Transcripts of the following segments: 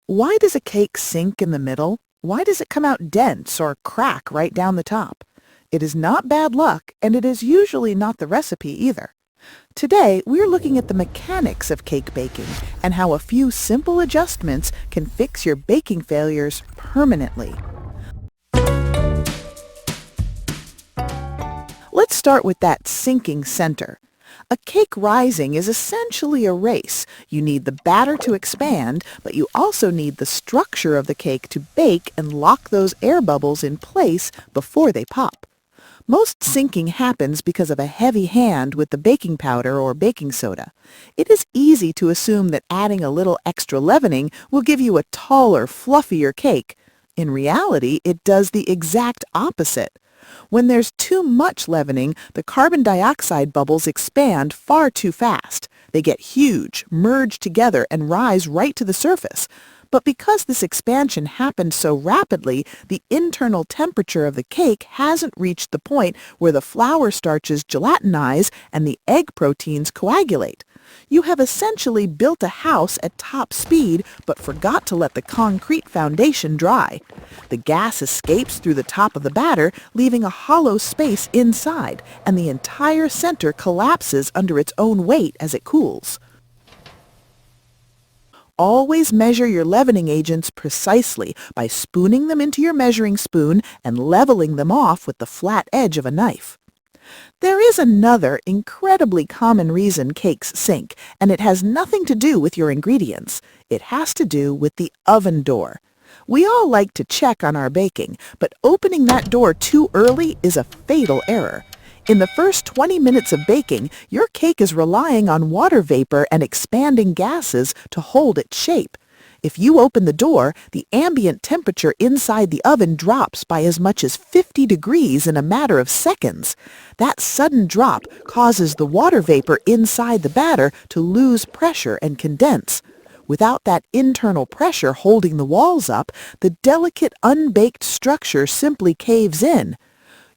Why does a cake sink in the middle? Why does it come out dense or crack right down the top? It is not bad luck, and it is usually not the recipe either. Today, we're looking at the mechanics of cake baking and how a few simple adjustments can fix your baking failures permanently. Let's start with that sinking center. A cake rising is essentially a race. You need the batter to expand, but you also need the structure of the cake to bake and lock those air bubbles in place before they pop. Most sinking happens because of a heavy hand with the baking powder or baking soda. It is easy to assume that adding a little extra leavening will give you a taller, fluffier cake. In reality, it does the exact opposite. When there's too much leavening, the carbon dioxide bubbles expand far too fast. They get huge, merge together, and rise right to the surface. But because this expansion happened so rapidly, the internal temperature of the cake hasn't reached the point where the flour starches gelatinize and the egg proteins coagulate. You have essentially built a house at top speed, but forgot to let the concrete foundation dry. The gas escapes through the top of the batter, leaving a hollow space inside, and the entire center collapses under its own weight as it cools. Always measure your leavening agents precisely by spooning them into your measuring spoon and leveling them off with the flat edge of a knife. There is another incredibly common reason cakes sink, and it has nothing to do with your ingredients. It has to do with the oven door. We all like to check on our baking, but opening that door too early is a fatal error. In the first 20 minutes of baking, your cake is relying on water vapor and expanding gases to hold its shape. If you open the door, the ambient temperature inside the oven drops by as much as 50 degrees in a matter of seconds. That sudden drop causes the water vapor inside the batter to lose pressure and condense. Without that internal pressure holding the walls up, the delicate unbaked structure simply caves in.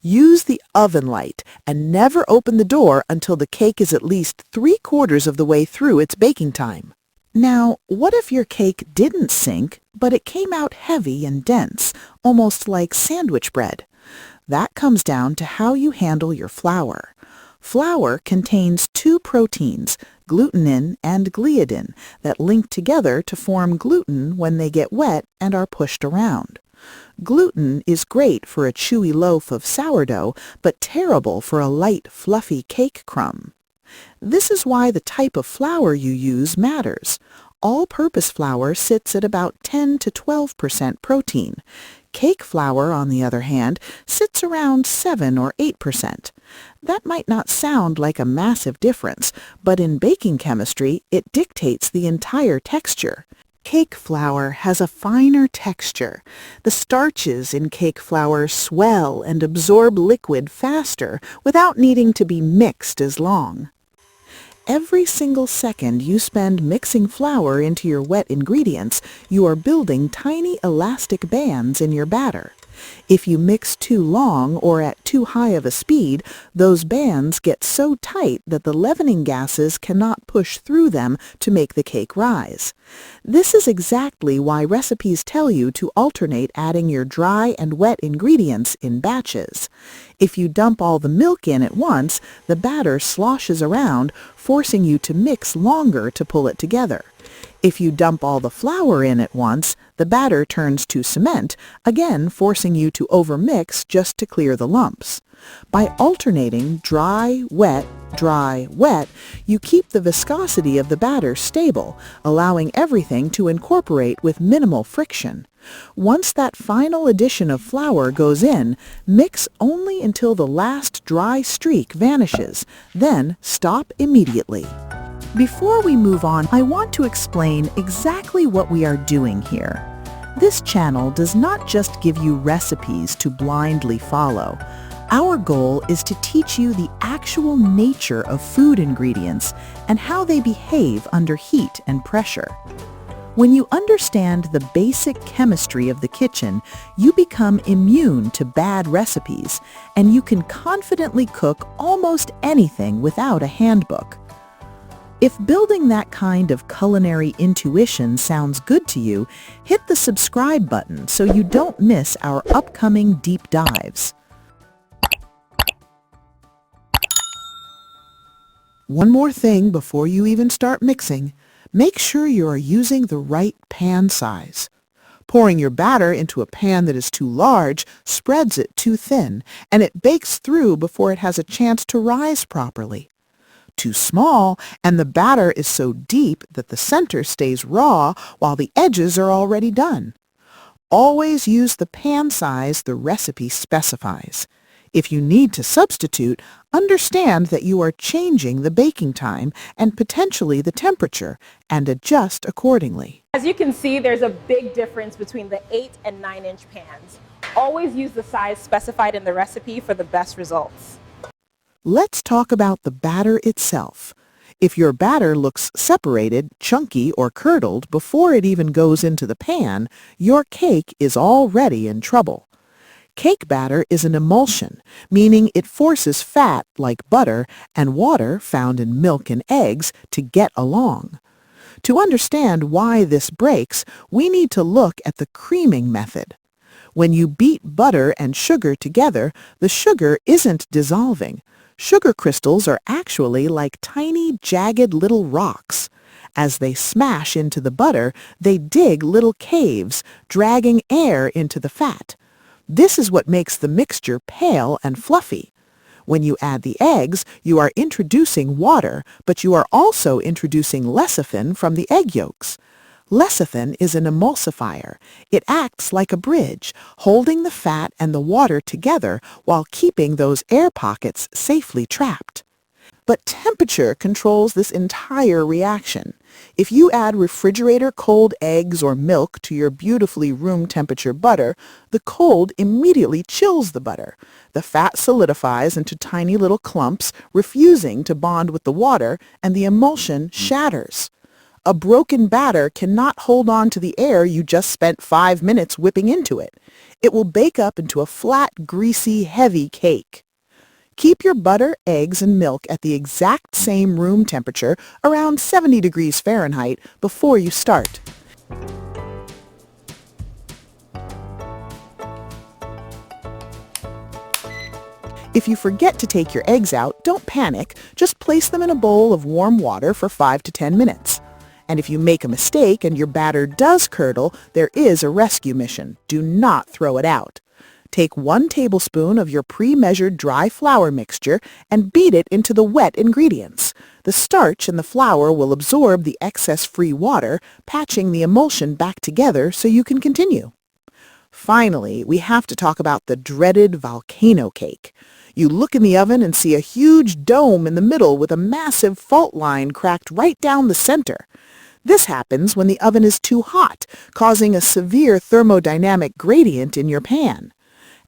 Use the oven light and never open the door until the cake is at least 3/4 of the way through its baking time. Now, what if your cake didn't sink, but it came out heavy and dense, almost like sandwich bread? That comes down to how you handle your flour. Flour contains two proteins, glutenin and gliadin, that link together to form gluten when they get wet and are pushed around. Gluten is great for a chewy loaf of sourdough, but terrible for a light, fluffy cake crumb. This is why the type of flour you use matters. All-purpose flour sits at about 10 to 12% protein. Cake flour, on the other hand, sits around 7 or 8%. That might not sound like a massive difference, but in baking chemistry, it dictates the entire texture. Cake flour has a finer texture. The starches in cake flour swell and absorb liquid faster without needing to be mixed as long. Every single second you spend mixing flour into your wet ingredients, you are building tiny elastic bands in your batter. If you mix too long or at too high of a speed, those bands get so tight that the leavening gases cannot push through them to make the cake rise. This is exactly why recipes tell you to alternate adding your dry and wet ingredients in batches. If you dump all the milk in at once, the batter sloshes around, forcing you to mix longer to pull it together. If you dump all the flour in at once, the batter turns to cement, again forcing you to overmix just to clear the lumps. By alternating dry, wet, you keep the viscosity of the batter stable, allowing everything to incorporate with minimal friction. Once that final addition of flour goes in, mix only until the last dry streak vanishes, then stop immediately. Before we move on, I want to explain exactly what we are doing here. This channel does not just give you recipes to blindly follow. Our goal is to teach you the actual nature of food ingredients and how they behave under heat and pressure. When you understand the basic chemistry of the kitchen, you become immune to bad recipes, and you can confidently cook almost anything without a handbook. If building that kind of culinary intuition sounds good to you, hit the subscribe button so you don't miss our upcoming deep dives. One more thing before you even start mixing, make sure you are using the right pan size. Pouring your batter into a pan that is too large spreads it too thin, and it bakes through before it has a chance to rise properly. Too small, and the batter is so deep that the center stays raw while the edges are already done. Always use the pan size the recipe specifies. If you need to substitute, understand that you are changing the baking time and potentially the temperature, and adjust accordingly. As you can see, there's a big difference between the 8 and 9-inch pans. Always use the size specified in the recipe for the best results. Let's talk about the batter itself. If your batter looks separated, chunky, or curdled before it even goes into the pan, your cake is already in trouble. Cake batter is an emulsion, meaning it forces fat, like butter, and water found in milk and eggs to get along. To understand why this breaks, we need to look at the creaming method. When you beat butter and sugar together, the sugar isn't dissolving. Sugar crystals are actually like tiny, jagged little rocks. As they smash into the butter, they dig little caves, dragging air into the fat. This is what makes the mixture pale and fluffy. When you add the eggs, you are introducing water, but you are also introducing lecithin from the egg yolks. Lecithin is an emulsifier. It acts like a bridge, holding the fat and the water together while keeping those air pockets safely trapped. But temperature controls this entire reaction. If you add refrigerator cold eggs or milk to your beautifully room temperature butter, the cold immediately chills the butter. The fat solidifies into tiny little clumps, refusing to bond with the water, and the emulsion shatters. A broken batter cannot hold on to the air you just spent 5 minutes whipping into it. It will bake up into a flat, greasy, heavy cake. Keep your butter, eggs, and milk at the exact same room temperature, around 70 degrees Fahrenheit, before you start. If you forget to take your eggs out, don't panic. Just place them in a bowl of warm water for 5 to 10 minutes. And if you make a mistake and your batter does curdle, there is a rescue mission. Do not throw it out. Take 1 tablespoon of your pre-measured dry flour mixture and beat it into the wet ingredients. The starch in the flour will absorb the excess free water, patching the emulsion back together so you can continue. Finally, we have to talk about the dreaded volcano cake. You look in the oven and see a huge dome in the middle with a massive fault line cracked right down the center. This happens when the oven is too hot, causing a severe thermodynamic gradient in your pan.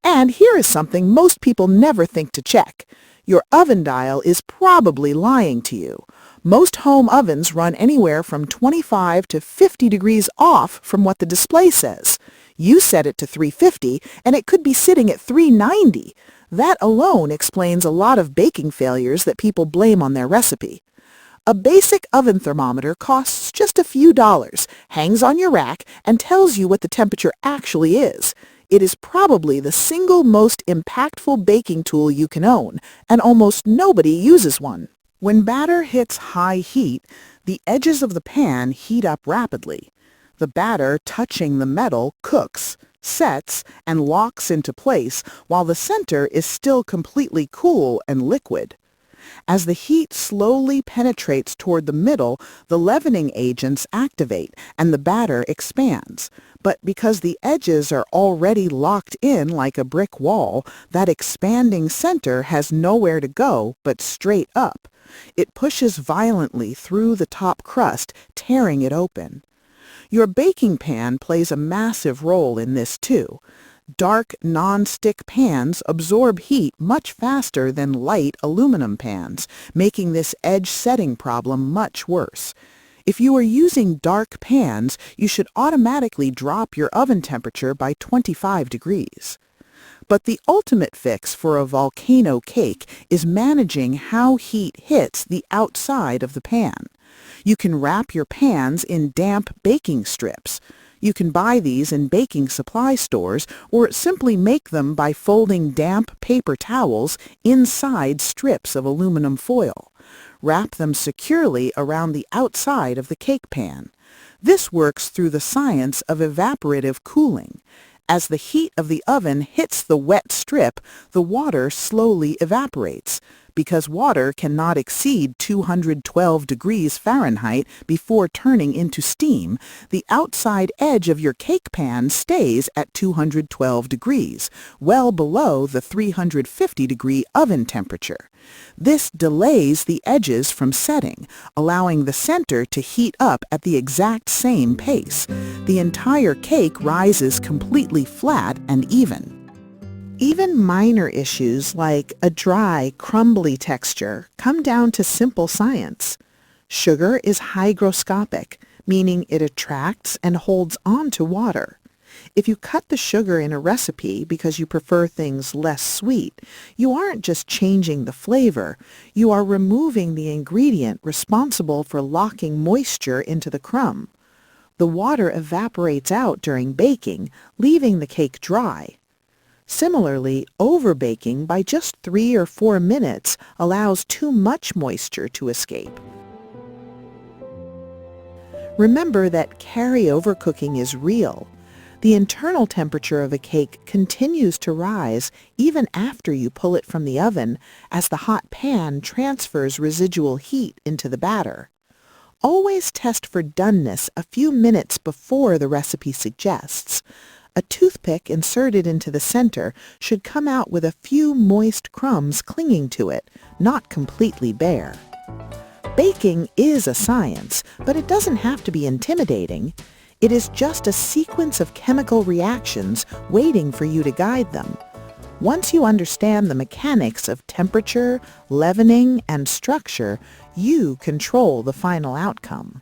And here is something most people never think to check. Your oven dial is probably lying to you. Most home ovens run anywhere from 25 to 50 degrees off from what the display says. You set it to 350, and it could be sitting at 390. That alone explains a lot of baking failures that people blame on their recipe. A basic oven thermometer costs just a few dollars, hangs on your rack, and tells you what the temperature actually is. It is probably the single most impactful baking tool you can own, and almost nobody uses one. When batter hits high heat, the edges of the pan heat up rapidly. The batter touching the metal cooks, sets, and locks into place while the center is still completely cool and liquid. As the heat slowly penetrates toward the middle, the leavening agents activate and the batter expands. But because the edges are already locked in like a brick wall, that expanding center has nowhere to go but straight up. It pushes violently through the top crust, tearing it open. Your baking pan plays a massive role in this too. Dark, non-stick pans absorb heat much faster than light aluminum pans, making this edge setting problem much worse. If you are using dark pans, you should automatically drop your oven temperature by 25 degrees. But the ultimate fix for a volcano cake is managing how heat hits the outside of the pan. You can wrap your pans in damp baking strips. You can buy these in baking supply stores or simply make them by folding damp paper towels inside strips of aluminum foil. Wrap them securely around the outside of the cake pan. This works through the science of evaporative cooling. As the heat of the oven hits the wet strip, the water slowly evaporates. Because water cannot exceed 212 degrees Fahrenheit before turning into steam, the outside edge of your cake pan stays at 212 degrees, well below the 350-degree oven temperature. This delays the edges from setting, allowing the center to heat up at the exact same pace. The entire cake rises completely flat and even. Even minor issues like a dry, crumbly texture come down to simple science. Sugar is hygroscopic, meaning it attracts and holds on to water. If you cut the sugar in a recipe because you prefer things less sweet, you aren't just changing the flavor, you are removing the ingredient responsible for locking moisture into the crumb. The water evaporates out during baking, leaving the cake dry. Similarly, overbaking by just 3 or 4 minutes allows too much moisture to escape. Remember that carryover cooking is real. The internal temperature of a cake continues to rise even after you pull it from the oven, as the hot pan transfers residual heat into the batter. Always test for doneness a few minutes before the recipe suggests. A toothpick inserted into the center should come out with a few moist crumbs clinging to it, not completely bare. Baking is a science, but it doesn't have to be intimidating. It is just a sequence of chemical reactions waiting for you to guide them. Once you understand the mechanics of temperature, leavening, and structure, you control the final outcome.